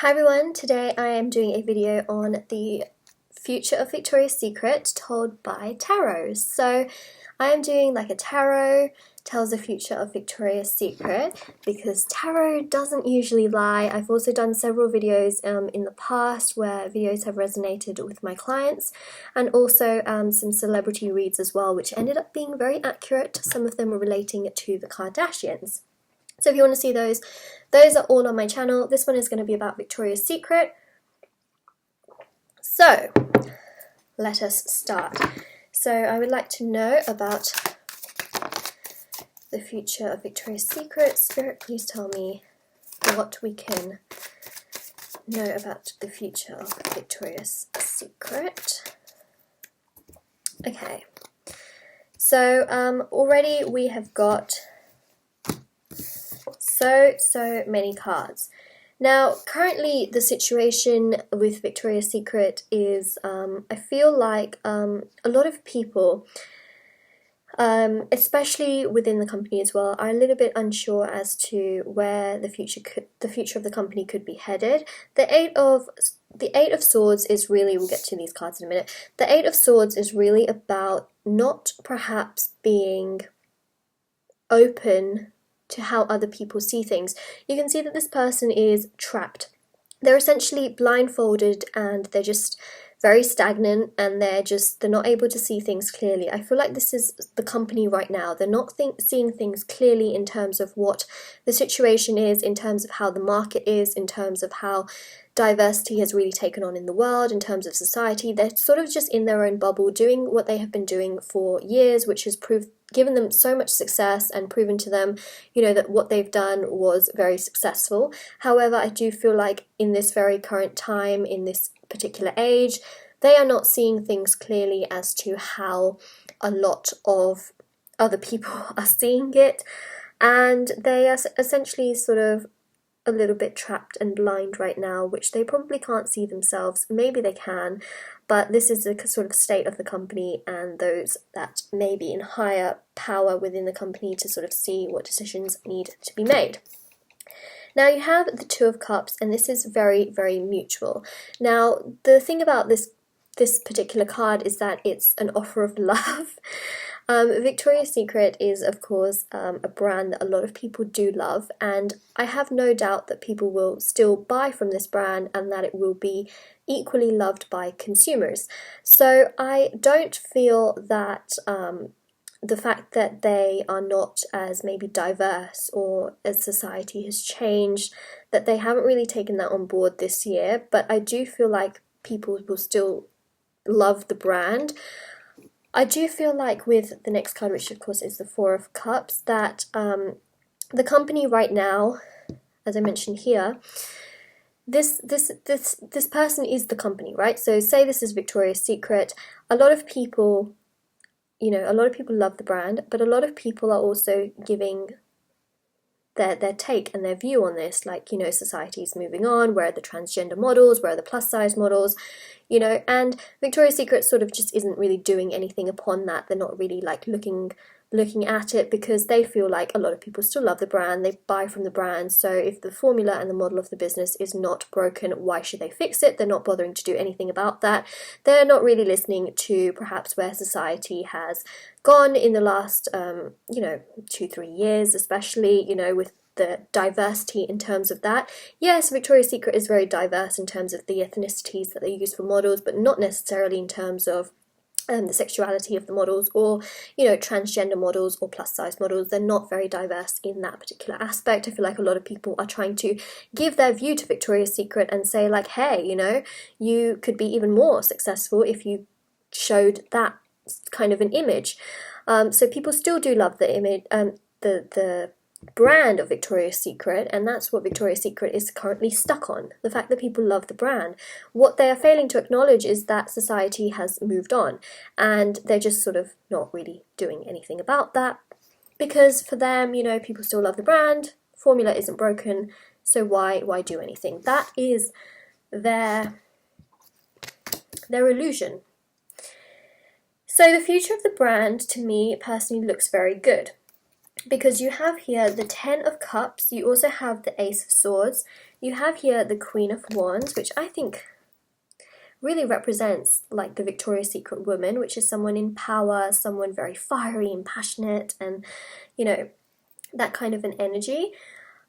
Hi everyone, today I am doing a video on the future of Victoria's Secret told by tarot. So I am doing like a tarot tells the future of Victoria's Secret because tarot doesn't usually lie. I've also done several videos in the past where videos have resonated with my clients, and also some celebrity reads as well, which ended up being very accurate. Some of them were relating to the Kardashians. So if you want to see those are all on my channel. This one is going to be about Victoria's Secret. So let us start. So I would like to know about the future of Victoria's Secret. Spirit, please tell me what we can know about the future of Victoria's Secret. Okay, so already we have got so many cards. Now, currently the situation with Victoria's Secret is, I feel like a lot of people, especially within the company as well, are a little bit unsure as to where the future of the company could be headed. The Eight of Swords is really, we'll get to these cards in a minute. The Eight of Swords is really about not perhaps being open to how other people see things. You can see that this person is trapped. They're essentially blindfolded and they're just very stagnant, and they're not able to see things clearly. I feel like this is the company right now. They're not seeing things clearly in terms of what the situation is, in terms of how the market is, in terms of how diversity has really taken on in the world, in terms of society. They're sort of just in their own bubble, doing what they have been doing for years, which has given them so much success and proven to them, that what they've done was very successful. However, I do feel like in this very current time, in this particular age, they are not seeing things clearly as to how a lot of other people are seeing it, and they are essentially sort of a little bit trapped and blind right now, which they probably can't see themselves. Maybe they can, but this is the sort of state of the company and those that may be in higher power within the company to sort of see what decisions need to be made. Now you have the Two of Cups, and this is very, very mutual. Now the thing about this particular card is that it's an offer of love. Victoria's Secret is, of course, a brand that a lot of people do love, and I have no doubt that people will still buy from this brand and that it will be equally loved by consumers. So I don't feel that the fact that they are not as maybe diverse, or as society has changed, that they haven't really taken that on board this year, but I do feel like people will still love the brand. I do feel like with the next card, which of course is the Four of Cups, that the company right now, as I mentioned here, this person is the company, right? So say this is Victoria's Secret. A lot of people, love the brand, but a lot of people are also giving their take and their view on this, like, society's moving on, where are the transgender models, where are the plus size models, and Victoria's Secret sort of just isn't really doing anything upon that. They're not really like looking at it, because they feel like a lot of people still love the brand, they buy from the brand, so if the formula and the model of the business is not broken, why should they fix it? They're not bothering to do anything about that. They're not really listening to perhaps where society has gone in the last 2-3 years, especially, with the diversity in terms of that. Yes, Victoria's Secret is very diverse in terms of the ethnicities that they use for models, but not necessarily in terms of the sexuality of the models, or transgender models or plus size models. They're not very diverse in that particular aspect. I feel like a lot of people are trying to give their view to Victoria's Secret and say like, hey, you could be even more successful if you showed that kind of an image. So people still do love the image, the brand of Victoria's Secret, and that's what Victoria's Secret is currently stuck on, the fact that people love the brand. What they are failing to acknowledge is that society has moved on, and they're just sort of not really doing anything about that, because for them, people still love the brand, formula isn't broken, so why do anything? That is their illusion. So the future of the brand, to me personally, looks very good, because you have here the Ten of Cups, you also have the Ace of Swords, you have here the Queen of Wands, which I think really represents like the Victoria's Secret woman, which is someone in power, someone very fiery and passionate, and you know, that kind of an energy.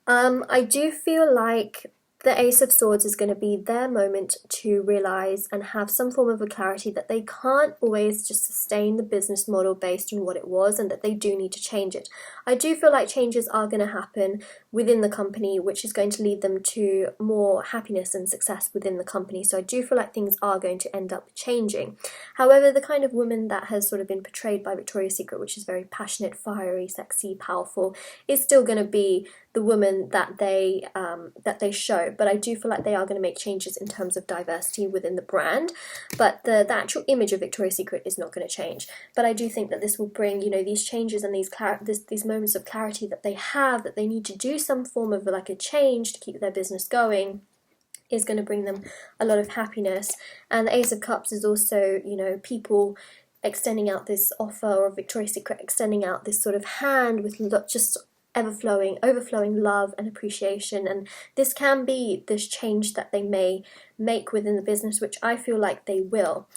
I do feel like the Ace of Swords is going to be their moment to realize and have some form of a clarity that they can't always just sustain the business model based on what it was, and that they do need to change it. I do feel like changes are going to happen within the company, which is going to lead them to more happiness and success within the company. So I do feel like things are going to end up changing. However, the kind of woman that has sort of been portrayed by Victoria's Secret, which is very passionate, fiery, sexy, powerful, is still going to be the woman that they show. But I do feel like they are going to make changes in terms of diversity within the brand, but the actual image of Victoria's Secret is not going to change. But I do think that this will bring, you know, these changes and these moments of clarity that they have, that they need to do some form of like a change to keep their business going, is going to bring them a lot of happiness. And the Ace of Cups is also, you know, people extending out this offer, or Victoria's Secret extending out this sort of hand with just overflowing love and appreciation. And this can be this change that they may make within the business, which I feel like they will.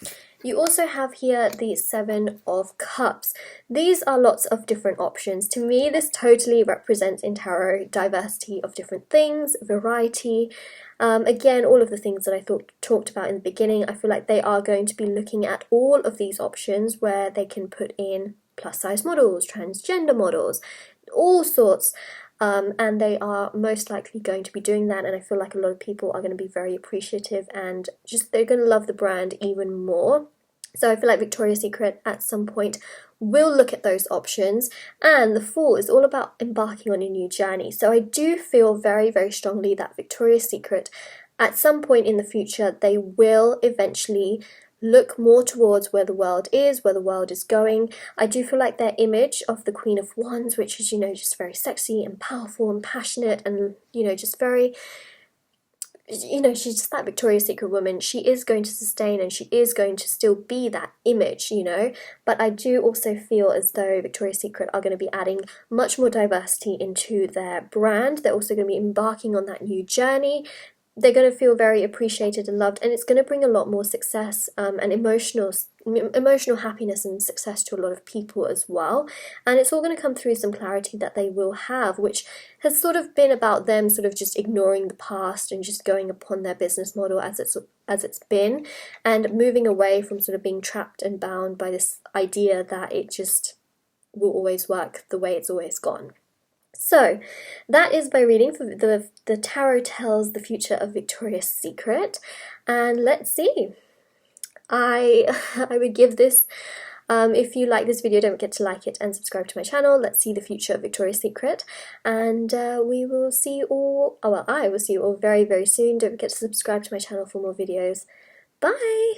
You also have here the Seven of Cups. These are lots of different options. To me, this totally represents in tarot diversity of different things, variety. Again, all of the things that I talked about in the beginning, I feel like they are going to be looking at all of these options where they can put in plus size models, transgender models, all sorts, and they are most likely going to be doing that. And I feel like a lot of people are going to be very appreciative, and just they're going to love the brand even more. So I feel like Victoria's Secret at some point will look at those options. And the Fool is all about embarking on a new journey. So I do feel very, very strongly that Victoria's Secret at some point in the future, they will eventually look more towards where the world is, where the world is going. I do feel like their image of the Queen of Wands, which is, you know, just very sexy and powerful and passionate, and, you know, just very, you know, she's just that Victoria's Secret woman. She is going to sustain, and she is going to still be that image, you know. But I do also feel as though Victoria's Secret are going to be adding much more diversity into their brand. They're also going to be embarking on that new journey. They're going to feel very appreciated and loved, and it's going to bring a lot more success and emotional happiness and success to a lot of people as well. And it's all going to come through some clarity that they will have, which has sort of been about them sort of just ignoring the past and just going upon their business model as it's been, and moving away from sort of being trapped and bound by this idea that it just will always work the way it's always gone. So that is my reading for the Tarot Tells the Future of Victoria's Secret, and let's see. I would give this, if you like this video, don't forget to like it and subscribe to my channel. Let's see the future of Victoria's Secret, and we will see you all, I will see you all very, very soon. Don't forget to subscribe to my channel for more videos. Bye!